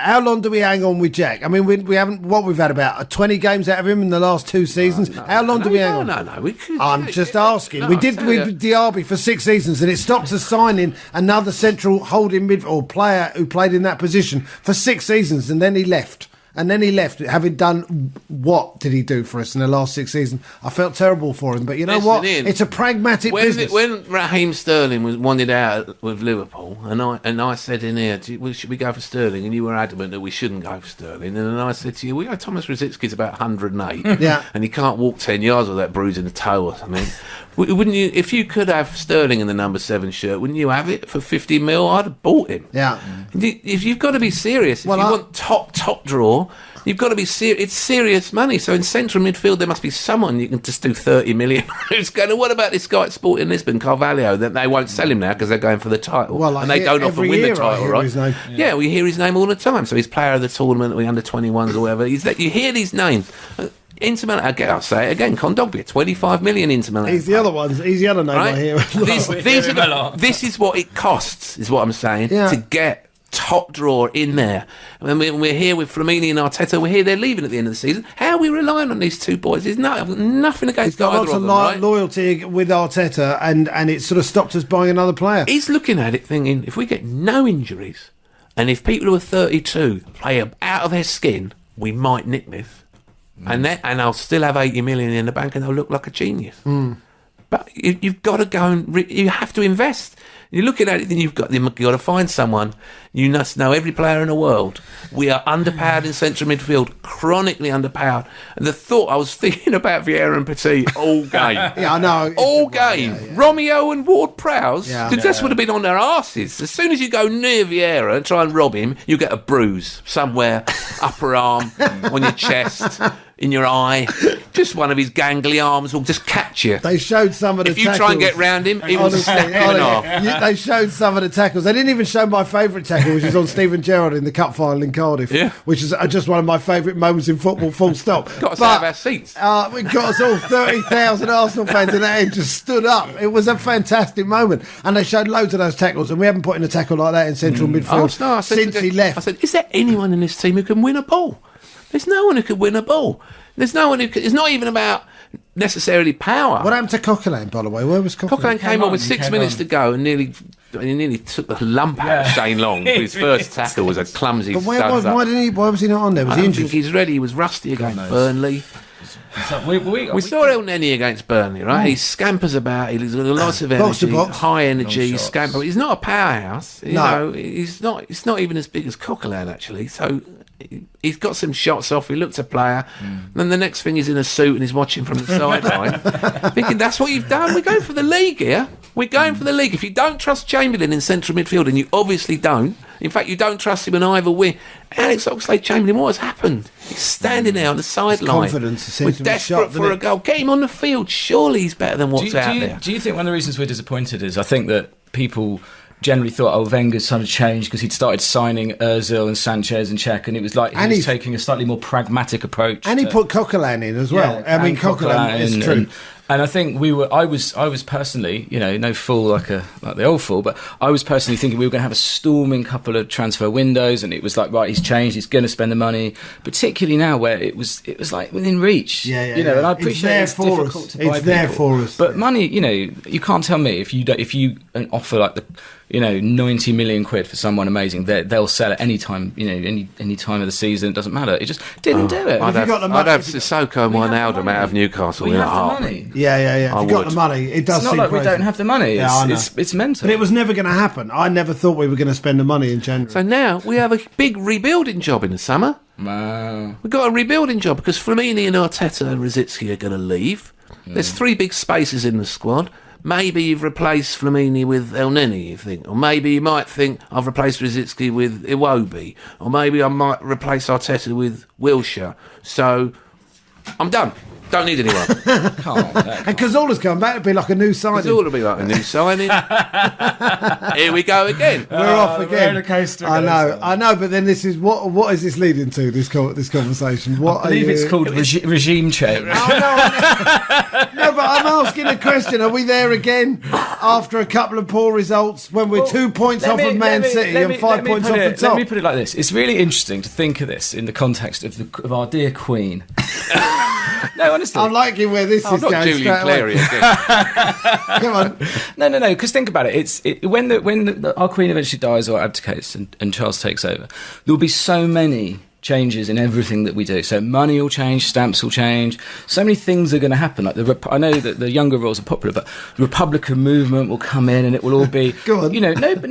How long do we hang on with Jack? I mean, we haven't. What we've had about 20 games out of him in the last 2 seasons. How long do we hang on? No. I'm just asking. We did with Diaby for 6 seasons, and it stopped us signing another central holding midfield player who played in that position for 6 seasons, and then he left. And then he left, having done what did he do for us in the last 6 seasons? I felt terrible for him, but you know what? It's a pragmatic business. When Raheem Sterling was wanted out with Liverpool, and I said in here, should we go for Sterling? And you were adamant that we shouldn't go for Sterling. And then I said to you, well, Thomas Rositzky's about 108, and he can't walk 10 yards with that bruise in the toe or something. Wouldn't you? If you could have Sterling in the number 7 shirt, wouldn't you have it for 50 mil? I'd have bought him. Yeah. If you've got to be serious, if you want top draw, you've got to be serious. It's serious money. So in central midfield, there must be someone you can just do 30 million. Who's going to? What about this guy at Sporting Lisbon, Carvalho? That they won't sell him now because they're going for the title, and they don't often win the title, right? Yeah, we hear his name all the time. So he's player of the tournament, we under 21s or whatever. You hear these names. Inter Milan, again, I'll say it again, Kondogbia, 25 million Inter Milan. He's the other ones. He's the other name I hear. This is what it costs, is what I'm saying, to get top drawer in there. And we're here with Flamini and Arteta. We're here, they're leaving at the end of the season. How are we relying on these two boys? There's nothing against either of them, right? Loyalty with Arteta, and it sort of stopped us buying another player. He's looking at it thinking, if we get no injuries, and if people who are 32 play out of their skin, we might nick this. And I'll still have 80 million in the bank and I'll look like a genius. But you've got to go and you have to invest. You're looking at it, then you've got to find someone. You must know every player in the world. We are underpowered in central midfield, chronically underpowered. And the thought I was thinking about Vieira and Petit all game. I know. All game. Yeah. Romeo and Ward-Prowse, just would have been on their arses. As soon as you go near Vieira and try and rob him, you get a bruise somewhere, upper arm, on your chest, in your eye. Just one of his gangly arms will just catch you. They showed some of the tackles. If you try and get round him, he will snap you in half. They showed some of the tackles. They didn't even show my favourite tackle, which is on Steven Gerrard in the cup final in Cardiff, which is just one of my favourite moments in football, full stop. Got us out of our seats. We got us all 30,000 Arsenal fans in that end just stood up. It was a fantastic moment. And they showed loads of those tackles, and we haven't put in a tackle like that in central midfield since he left. I said, is there anyone in this team who can win a ball? There's no one who can win a ball. There's no one who can. It's not even about necessarily power. What happened to Coquelin, by the way? Where was Coquelin? Coquelin came on with 6 minutes to go and nearly took the lump out of Shane Long. His first tackle was a clumsy. But why was he not on there? Was he injured? I think he's ready. He was rusty against Burnley. We saw El Neni against Burnley, right? He scampers about. He's got lots of energy, high energy, scamper. He's not a powerhouse. You know, he's not even as big as Coquelin actually. So he's got some shots off. He looked a player. Then the next thing he's in a suit and he's watching from the sideline, thinking that's what you've done. We're going for the league here. We're going for the league. If you don't trust Chamberlain in central midfield, and you obviously don't. In fact, you don't trust him in either wing. Alex Oxlade-Chamberlain, what has happened? He's standing there on the sideline. Confidence We're desperate for a goal. Get him on the field. Surely he's better than what's out there. Do you think one of the reasons we're disappointed is I think that people generally thought, Wenger's trying to change because he'd started signing Ozil and Sanchez and Cech, and it was like he was taking a slightly more pragmatic approach. And he put Coquelin in as well. Yeah, I mean, Coquelin is true. And I think I was personally, no fool like the old fool, but I was personally thinking we were going to have a storming couple of transfer windows, and it was like, right, he's changed, he's going to spend the money, particularly now where it was like within reach. And I appreciate it's difficult to buy people. It's there for us. But money, you can't tell me if you offer like the 90 million quid for someone amazing, they'll sell at any time, any time of the season. It doesn't matter. It just didn't do it. I'd have Sissoko and Wijnaldum out of Newcastle. We have the money. Yeah. If you got the money, it does. It's not like we don't have the money. It's mental. But it was never going to happen. I never thought we were going to spend the money in January. So now we have a big rebuilding job in the summer. Wow. We've got a rebuilding job because Flamini and Arteta and Rositzky are going to leave. There's 3 big spaces in the squad. Maybe you've replaced Flamini with El Neni, you think. Or maybe you might think, I've replaced Rositzky with Iwobi. Or maybe I might replace Arteta with Wilshere. So, I'm done. Don't need anyone. And Cazorla's come back, it'd be like a new signing. Cazorla would be like a new signing. Here we go again. We're off again. I know, but then this is what is this leading to, this conversation? I believe it's called regime change. No, but I'm asking a question. Are we there again after a couple of poor results when we're 2 points off of Man City and 5 points off the top? Let me put it like this. It's really interesting to think of this in the context of our dear Queen. No, honestly. I'm liking where this is not going. Julian Clary again. Come on. No. Because think about it. When our Queen eventually dies or abdicates and Charles takes over, there'll be so many changes in everything that we do. So money will change, stamps will change. So many things are going to happen. Like I know that the younger rules are popular, but the Republican movement will come in, and it will all be. Go on.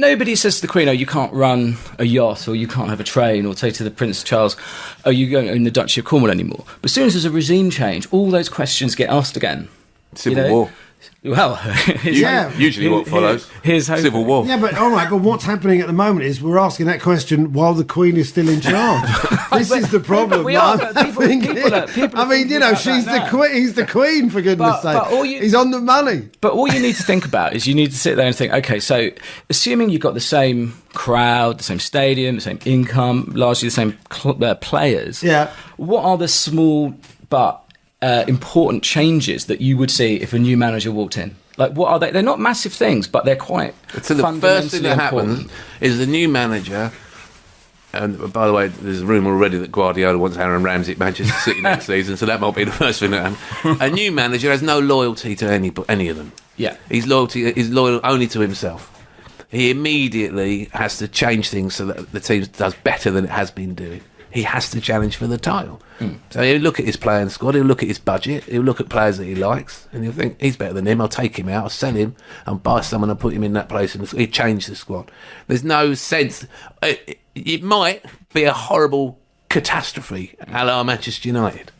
Nobody says to the Queen, "Oh, you can't run a yacht, or you can't have a train," or say to the Prince Charles, "Oh, you going in the Duchy of Cornwall anymore." But as soon as there's a regime change, all those questions get asked again. Civil war. Well, usually what follows. Here's civil war. Yeah, but all right. But what's happening at the moment is we're asking that question while the Queen is still in charge. This is the problem. She's the Queen. He's the Queen, for goodness' sake. He's on the money. But all you need to think about is you need to sit there and think, okay, so assuming you've got the same crowd, the same stadium, the same income, largely the same players. Yeah. What are the small but important changes that you would see if a new manager walked in? Like, what are they? They're not massive things, but they're quite So the first thing that happens is the new manager, and by the way, there's a rumour already that Guardiola wants Aaron Ramsey at Manchester City next season, so that might be the first thing that happens. A new manager has no loyalty to any of them. Yeah. He's loyal only to himself. He immediately has to change things so that the team does better than it has been doing. He has to challenge for the title. So he'll look at his playing squad, he'll look at his budget, he'll look at players that he likes, and he'll think, he's better than him, I'll take him out, I'll sell him, I'll buy someone and put him in that place, and he'll change the squad. There's no sense. It might be a horrible catastrophe, a la Manchester United,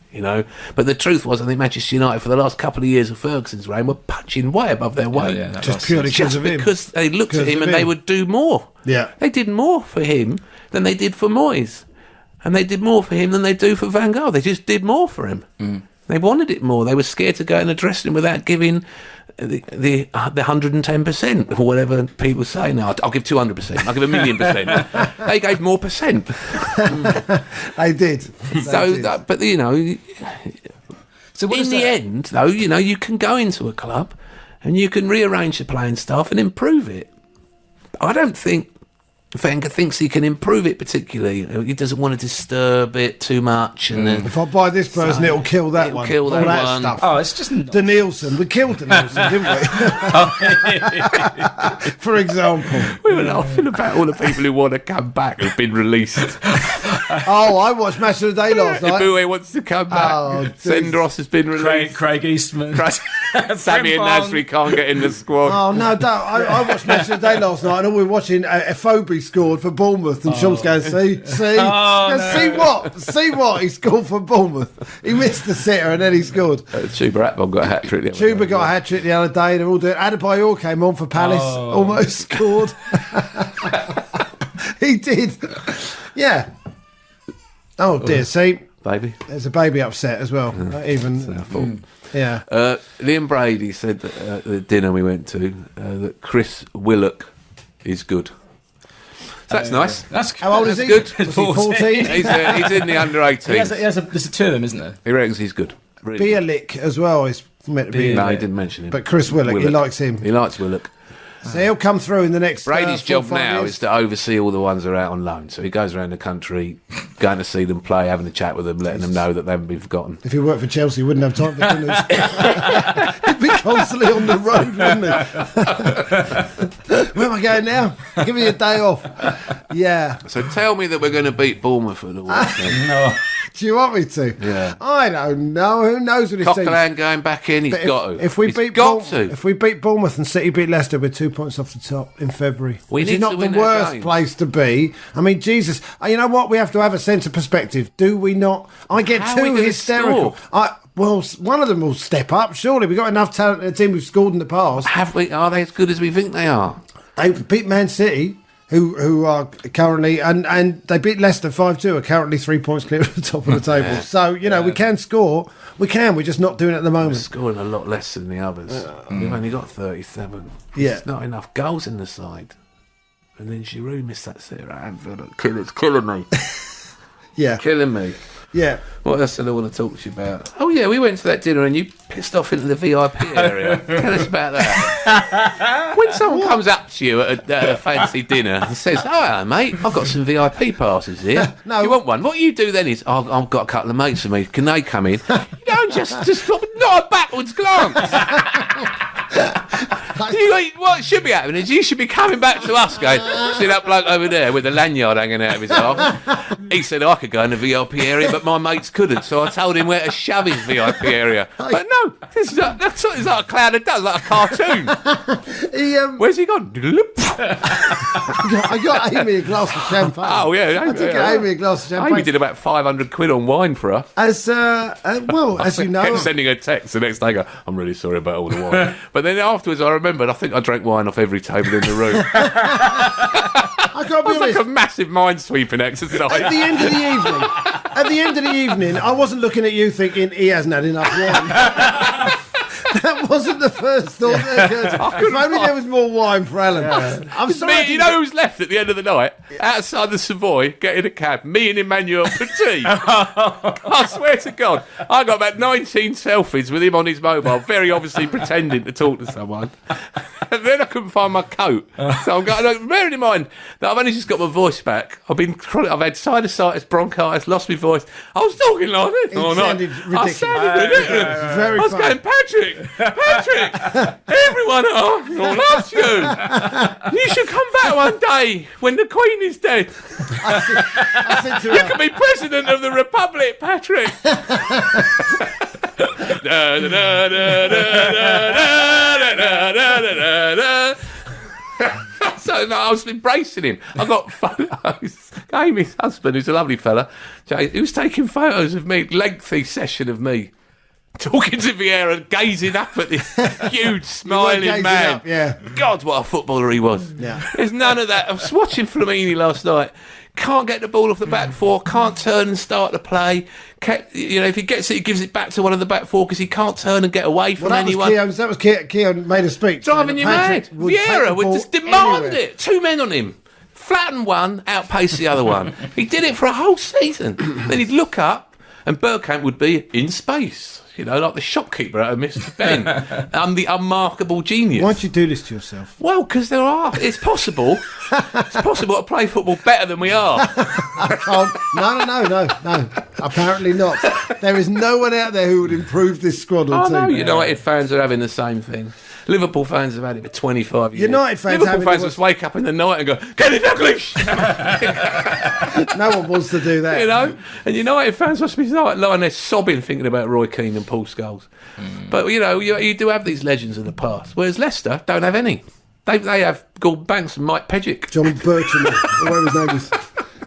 but the truth was, I think Manchester United, for the last couple of years of Ferguson's reign, were punching way above their weight. Just purely because of him. Because they looked at him and they would do more. Yeah. They did more for him than they did for Moyes. And they did more for him than they do for Van Gaal. They just did more for him. They wanted it more. They were scared to go in the dressing room without giving the 110%, or whatever people say. No, I'll give 200%. I'll give 1,000,000%. They gave more percent. They did. But so in the end, though, you can go into a club and you can rearrange the playing staff and improve it. I don't think Wenger thinks he can improve it particularly. He doesn't want to disturb it too much. And then, if I buy this person, it'll kill that one. Kill that one. Stuff. Oh, it's just Danielson. We killed Danielson, didn't we? For example, we were laughing about all the people who want to come back who've been released. I watched Match of the Day last night. Ibue wants to come back. Sendros has been released. Craig Eastman. Sammy and Nasri can't get in the squad. Oh no, don't. I watched Match of the Day last night, and all we were watching Phoebe scored for Bournemouth, and Sean's going, see what he scored for Bournemouth. He missed the sitter and then he scored. Chuba Atbon got a hat trick. Chuba got a hat trick the other day. They're all doing. Adebayor came on for Palace, almost scored. He did. Yeah. Oh dear, see, baby. There's a baby upset as well. Yeah. Liam Brady said that at the dinner we went to that Chris Willock is good. So that's nice. That's how old is he? Good. 14. He's in the under 18s. There's two of them, isn't there? He reckons he's good. Really. Bielik as well is meant to be. No, he didn't mention him. But Chris Willock, he likes him. He likes Willock. So he'll come through in the next. Brady's job 4 now years. is to oversee all the ones that are out on loan. So he goes around the country, going to see them play, having a chat with them, letting them know that they haven't been forgotten. If he worked for Chelsea, he wouldn't have time for dinners. He'd be constantly on the road, wouldn't he? Where am I going now? Give me a day off. Yeah. So tell me that we're going to beat Bournemouth at the weekend. No. Do you want me to? Yeah. I don't know. Who knows what his team? Coquelin going back in. He's got to. If we beat Bournemouth and City beat Leicester, we're 2 points off the top in February. Which is not the worst place to be. I mean, Jesus. You know what? We have to have a sense of perspective. Do we not? I get too hysterical. Well, one of them will step up. Surely we've got enough talent in the team who've scored in the past. Have we? Are they as good as we think they are? They beat Man City, who are currently, and they beat Leicester 5-2, are currently 3 points clear at the top of the table. Yeah. So, we can score. We can. We're just not doing it at the moment. We're scoring a lot less than the others. We've only got 37. Yeah. There's not enough goals in the side. And then Giroud missed that sitter at Anfield. It's killing me. Yeah. Killing me. Yeah. What else did I want to talk to you about? Oh, yeah, we went to that dinner and you pissed off into the VIP area. Tell us about that. When someone comes up to you at a fancy dinner and says, "Hi, mate, I've got some VIP passes here. No. You want one?" What you do then is, I've got a couple of mates with me. Can they come in? You don't just not a backwards glance. What should be happening is you should be coming back to us going, see that bloke over there with the lanyard hanging out of his arse? He said I could go in the VIP area, but my mates couldn't, so I told him where to shove his VIP area. But no, it's like a cloud of dust, like a cartoon. Where's he gone? I got Amy a glass of champagne. Oh, yeah. I took Amy a glass of champagne. Amy did about 500 quid on wine for us. As you know... I kept sending her texts the next day, go, I'm really sorry about all the wine. But then afterwards I remembered, I think I drank wine off every table in the room. I can't be honest. Like a massive mind-sweeping exercise. At the end of the evening, I wasn't looking at you thinking, he hasn't had enough wine. That wasn't the first thought that occurred. If only there was more wine for Alan. Yeah. I'm sorry. You know who's left at the end of the night? Outside the Savoy, getting a cab. Me and Emmanuel Petit. I swear to God, I got about 19 selfies with him on his mobile, very obviously pretending to talk to someone. And then I couldn't find my coat. So I'm going, bearing in mind that I've only just got my voice back. I've had sinusitis, bronchitis, lost my voice. I was talking like this all night. I sounded ridiculous. I was going, Patrick, everyone at Arsenal loves you. You should come back one day when the Queen is dead. I said to her, you can be President of the Republic, Patrick. So no, I was embracing him. I got photos. Amy's husband, who's a lovely fella, he was taking photos of me, lengthy session of me talking to Vieira, gazing up at this huge smiling man. Up, yeah. God, what a footballer he was. Yeah. There's none of that. I was watching Flamini last night. Can't get the ball off the back four, can't turn and start the play. If he gets it, he gives it back to one of the back four because he can't turn and get away from anyone. That was Keown made a speech. Driving you mad. Vieira would just demand it. 2 men on him. Flatten one, outpace the other one. He did it for a whole season. Then he'd look up and Bergkamp would be in space. Like the shopkeeper at a Mr. Ben. I'm the unmarkable genius. Why'd you do this to yourself? Well, because it's possible. It's possible to play football better than we are. No. Apparently not. There is no one out there who would improve this squad or team. No, United fans are having the same thing. Liverpool fans have had it for 25 years. Liverpool fans just wake up in the night and go, get it English! No one wants to do that. And United fans must be lying there sobbing thinking about Roy Keane and Paul Scholes. But, you do have these legends of the past, whereas Leicester don't have any. They have Gordon Banks and Mike Pedgick. John Bircham, or whatever his name is.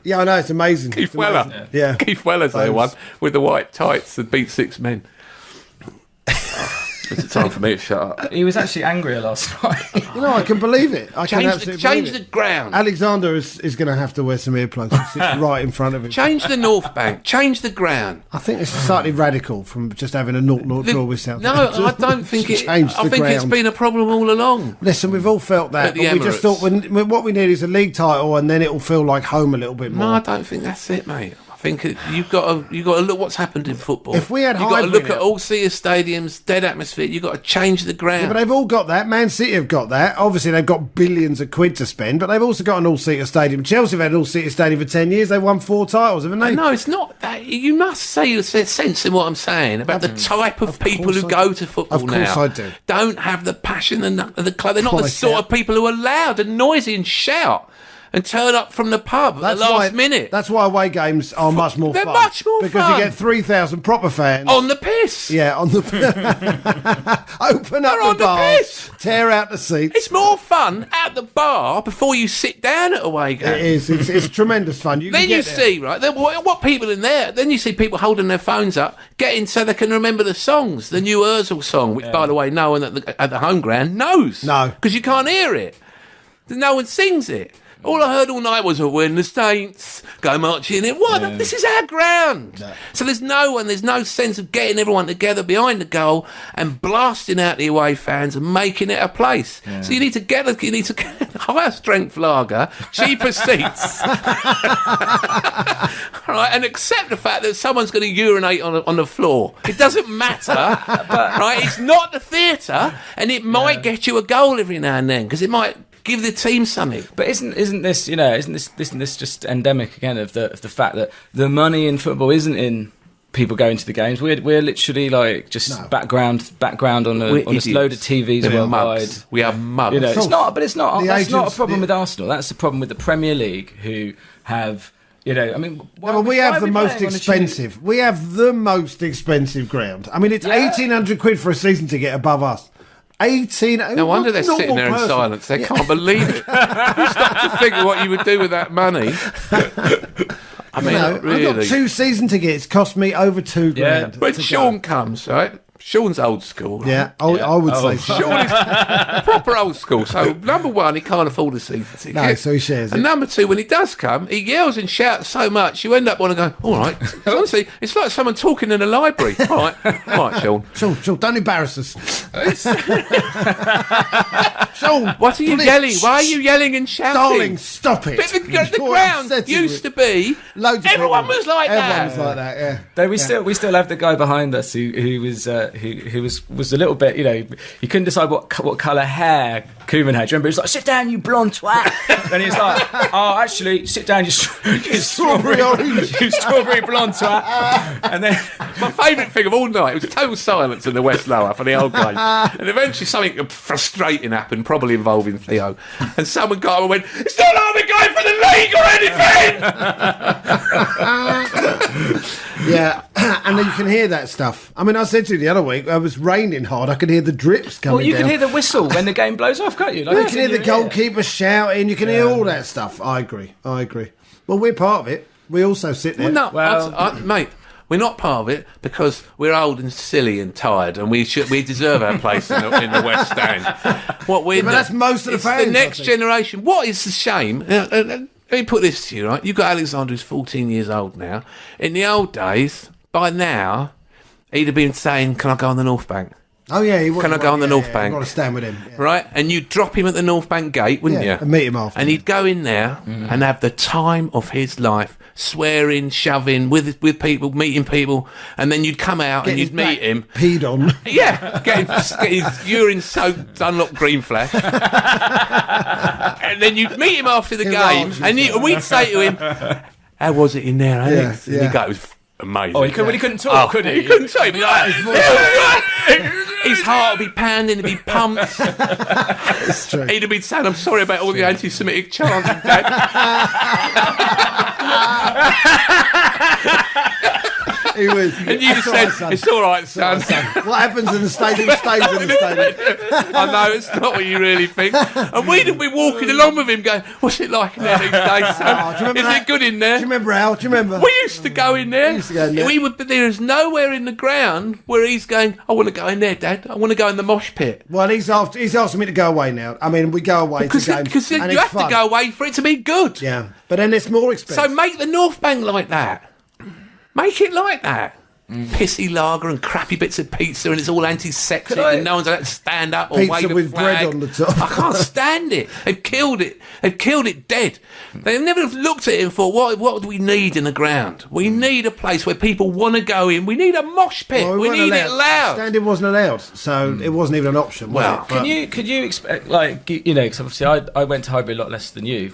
Yeah, I know, it's amazing. Keith Weller. Yeah. Keith Weller's the one with the white tights that beat 6 men. It's time for me to shut up. He was actually angrier last night. I can believe it. Change the ground. Alexander is going to have to wear some earplugs. He sits right in front of him. Change the North Bank. Change the ground. I think it's slightly radical from just having a 0-0 draw with Southampton. No, I don't think it. I think it's been a problem all along. Listen, we've all felt that. But we just thought what we need is a league title, and then it will feel like home a little bit more. No, I don't think that's it, mate. I think you've got to look what's happened in football. If we had you've got to look at all City stadiums, dead atmosphere. You've got to change the ground. Yeah, but they've all got that. Man City have got that. Obviously, they've got billions of quid to spend, but they've also got an all-seater stadium. Chelsea have had an all-seater stadium for 10 years. They won 4 titles, haven't they? No, it's not that. You must say there's sense in what I'm saying about the type of people who go to football now. Of course I do. Don't have the passion and the club. They're not the sort of people who are loud and noisy and shout and turn up from the pub at the last minute. That's why away games are much more fun. They're much more fun. Because you get 3,000 proper fans. On the piss. Yeah, on the Open up the bars, tear out the seats. It's more fun at the bar before you sit down at away games. It is. It's tremendous fun. Then you see, right, what people in there, then you see people holding their phones up, getting so they can remember the songs. The new Ozil song, which, by the way, no one at the home ground knows. No. Because you can't hear it. No one sings it. All I heard all night was, when the Saints go marching in. What? Yeah. This is our ground. No. So there's no sense of getting everyone together behind the goal and blasting out the away fans and making it a place. Yeah. So you need to get higher strength lager, cheaper seats. Right, and accept the fact that someone's going to urinate on the floor. It doesn't matter, right? It's not the theatre, and it might get you a goal every now and then because it might give the team something. But isn't this just endemic again of the fact that the money in football isn't in people going to the games. We're literally like just background on a load of TVs worldwide. We are mugs. You know, it's not. But it's not. That's not a problem with Arsenal. That's the problem with the Premier League, who have. You know, I mean, we have the most expensive. We have the most expensive ground. I mean, it's 1,800 quid for a season ticket above us. 18. No wonder they're sitting there in silence. They can't believe it. You start to figure what you would do with that money. I mean, really. I've got 2 season tickets. Cost me over $2 grand. When Sean comes, right? Sean's old school. Right? Yeah, I would say so. Sean is proper old school. So, number one, he can't afford a season ticket. No, so he shares it. And number two, when he does come, he yells and shouts so much, you end up wanting to go, all right. Honestly, it's like someone talking in a library. All right, Sean. Sean, don't embarrass us. Sean, what are you yelling? Why are you yelling and shouting? Darling, stop it. But the ground used to be, everyone was like that. Everyone was like that, yeah. Though we still have the guy behind us who was a little bit, you know, he couldn't decide what colour hair Koeman had. Do you remember? He was like, sit down, you blonde twat. And he's like, oh, actually, sit down, you strawberry orange. You strawberry blonde twat. And then my favourite thing of all night was total silence in the West Lower for the old game. And eventually something frustrating happened, probably involving Theo. And someone got up and went, it's not like we're going for the league or anything! Yeah, and then you can hear that stuff. I mean, I said to you the other week, it was raining hard, I could hear the drips coming down. Well, you can hear the whistle when the game blows off, can't you? Like, you can hear the goalkeeper shouting, you can hear all that stuff. I agree. Well, we're part of it. We also sit there. Mate, we're not part of it because we're old and silly and tired, and we deserve our place in the West Stand. But that's most of the fans. The next generation. What is the shame? Let me put this to you, right? You've got Alexander who's 14 years old now. In the old days, by now, he'd have been saying, can I go on the North Bank? Oh, yeah, he would. Can I go on the North Bank? I've got to stand with him. Yeah. Right? And you'd drop him at the North Bank gate, wouldn't you? And meet him after. And he'd go in there and have the time of his life, swearing, shoving, with people, meeting people, and then you'd come out and you'd meet him. Peed on. Yeah, get his urine-soaked Dunlop green flash. And then you'd meet him after the game, and we'd say to him, how was it in there, Alex? And he'd go, it was amazing. Oh, he couldn't talk, could he? He couldn't talk. He'd be like, his heart would be pounding, it'd be pumped. That's true. He'd have been saying, I'm sorry about all the anti-Semitic chants, Dad. He was. And you just said, it's all right, son. What happens in the stadium stays in the stadium. I know, it's not what you really think. And we'd be walking along with him going, what's it like in there these days, son? Is it good in there? Do you remember, Al? Do you remember? We used to go in there. But there is nowhere in the ground where he's going, I want to go in there, Dad. I want to go in the mosh pit. Well, he's asking me to go away now. I mean, we go away to games. Because you have to go away for it to be good. Yeah, but then it's more expensive. So make the North Bank like that. Make it like that. Pissy lager and crappy bits of pizza, and it's all antiseptic, and no one's allowed to stand up or pizza wave a with flag. bread on the top. I can't stand it. They've killed it. They've killed it dead. They've never looked at it and thought, what do we need in the ground? We need a place where people want to go in. We need a mosh pit. Well, we need it loud. Standing wasn't allowed, so it wasn't even an option. Well, could you expect, like, you know, because obviously I went to Highbury a lot less than you.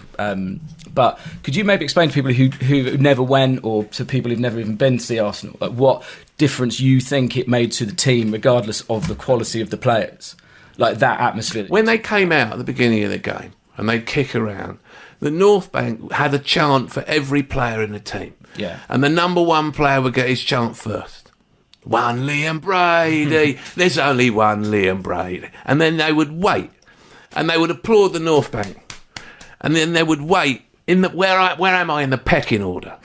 But could you maybe explain to people who never went, or to people who've never even been to see Arsenal, like what difference you think it made to the team, regardless of the quality of the players, like that atmosphere? When they came out at the beginning of the game and they'd kick around, the North Bank had a chant for every player in the team. Yeah. And the number one player would get his chant first. One Liam Brady. There's only one Liam Brady. And then they would wait, and they would applaud the North Bank, and then they would wait. Where am I in the pecking order?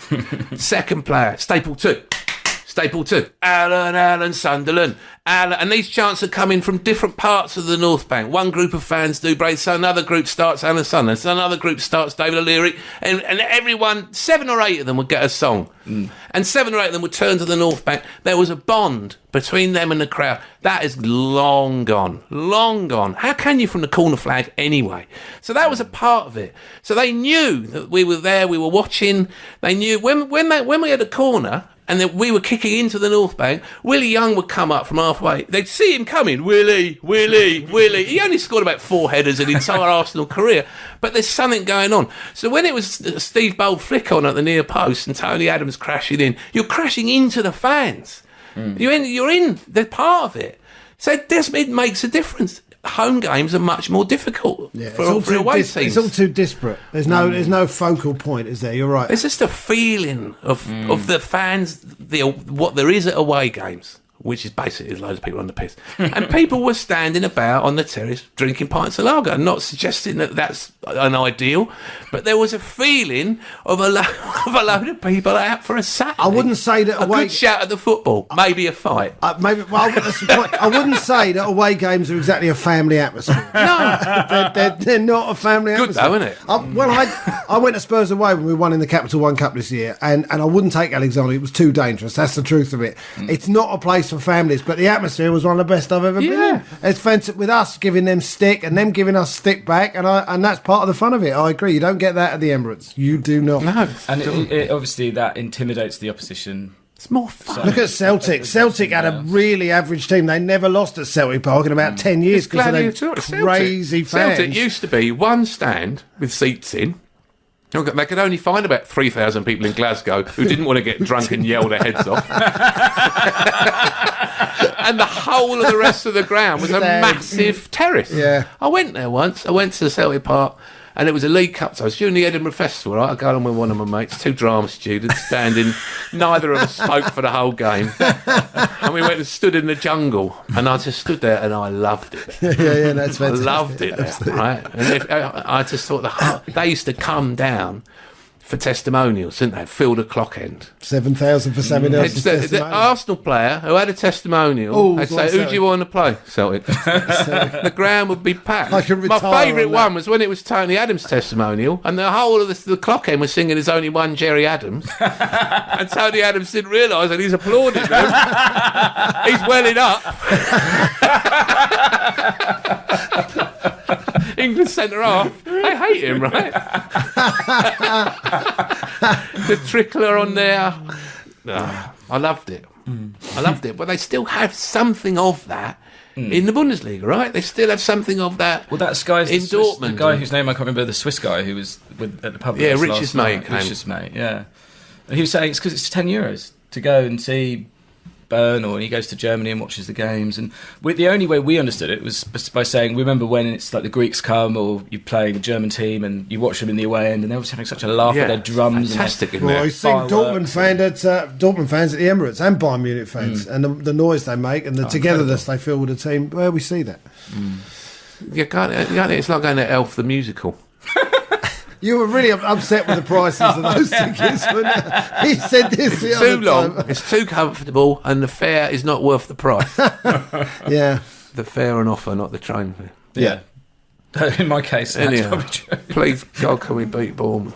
Second player, Staple 2. Alan Sunderland. And these chants are coming from different parts of the North Bank. One group of fans do Brady, so another group starts Alan Sunderland, so another group starts David O'Leary, and everyone, 7 or 8 of them would get a song. And 7 or 8 of them would turn to the North Bank. There was a bond between them and the crowd. That is long gone. Long gone. How can you from the corner flag anyway? So that was a part of it. So they knew that we were there, we were watching. They knew when we had a corner, and then we were kicking into the North Bank. Willie Young would come up from halfway. They'd see him coming. Willie. He only scored about 4 headers in his entire Arsenal career, but there's something going on. So when it was Steve Bold flick on at the near post and Tony Adams crashing in, you're crashing into the fans. They're part of it. So it makes a difference. Home games are much more difficult for away teams. It's all too disparate. There's no focal point, is there? You're right. It's just a feeling of the fans, what there is at away games, which is basically loads of people on the piss. And people were standing about on the terrace drinking pints of lager. I'm not suggesting that that's an ideal, but there was a feeling of a load of people out for a Saturday. I wouldn't say that a good shout at the football, maybe a fight. That's the point. I wouldn't say that away games are exactly a family atmosphere. No, they're not a family atmosphere. Good though, isn't it? I went to Spurs away when we won in the Capital One Cup this year, and I wouldn't take Alexandria. It was too dangerous. That's the truth of it. It's not a place for families, but the atmosphere was one of the best I've ever been in. It's fantastic, with us giving them stick and them giving us stick back, and that's part of the fun of it. I agree. You don't get that at the Emirates. You do not. No, and it obviously that intimidates the opposition. It's more fun. Look at Celtic. Celtic had a really average team. They never lost at Celtic Park in about 10 years because of their crazy fans. Celtic used to be one stand with seats in. They could only find about 3,000 people in Glasgow who didn't want to get drunk and yell their heads off. And the whole of the rest of the ground was a massive terrace. Yeah. I went there once. I went to Celtic Park, and it was a League Cup. So I was during the Edinburgh Festival. Right? I got on with one of my mates, 2 drama students, standing. Neither of us spoke for the whole game. And we went and stood in the jungle, and I just stood there, and I loved it. Yeah, that's fantastic. I loved it there, right? And I just thought they used to come down for testimonials, didn't they? Fill the clock end. 7,000 for Sammy Nelson's the Arsenal player who had a testimonial, they'd say, who do you want to play? Celtic. The ground would be packed. My favourite one was when it was Tony Adams' testimonial, and the whole of the clock end was singing There's Only One Jerry Adams. And Tony Adams didn't realise that he's applauding them. He's welling up. England centre half. I hate him, right? The trickler on there. I loved it. I loved it. But they still have something of that in the Bundesliga, right? They still have something of that. Well, that guy's in Dortmund. The guy whose name I can't remember, the Swiss guy who was at the pub. Yeah, Rich's mate. Rich's mate, yeah. And he was saying it's because it's €10 to go and see Burnley, and he goes to Germany and watches the games. And the only way we understood it was by saying, remember when it's like the Greeks come, or you play the German team and you watch them in the away end, and they were having such a laugh at their drums. Fantastic and in there. Well, you see Dortmund fans at the Emirates and Bayern Munich fans, and the noise they make and the togetherness they feel with the team. Where we see that. It's like going to Elf the musical. You were really upset with the prices of those tickets when he said this the other too long, time. it's too comfortable, and the fare is not worth the price. Yeah. The fare and offer, not the train fare. Yeah. In my case, that's probably true. Please, God, can we beat Bournemouth?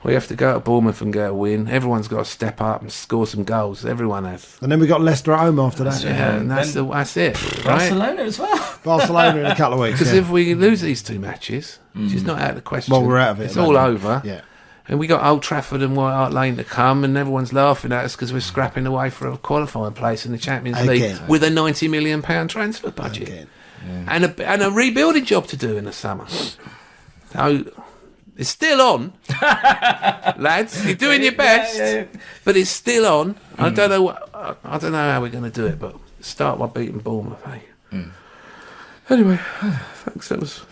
We have to go to Bournemouth and get a win. Everyone's got to step up and score some goals. Everyone has. And then we got Leicester at home after that. Yeah, and that's it. Right? Barcelona as well. Barcelona in a couple of weeks. Because if we lose these 2 matches, which is not out of the question. Well, we're out of it. It's all over. Yeah. And we got Old Trafford and White Hart Lane to come, and everyone's laughing at us because we're scrapping away for a qualifying place in the Champions League with a £90 million transfer budget and a rebuilding job to do in the summer. So it's still on, lads. You're doing your best, but it's still on. I don't know how we're going to do it, but start by beating Bournemouth. Anyway, thanks. That was.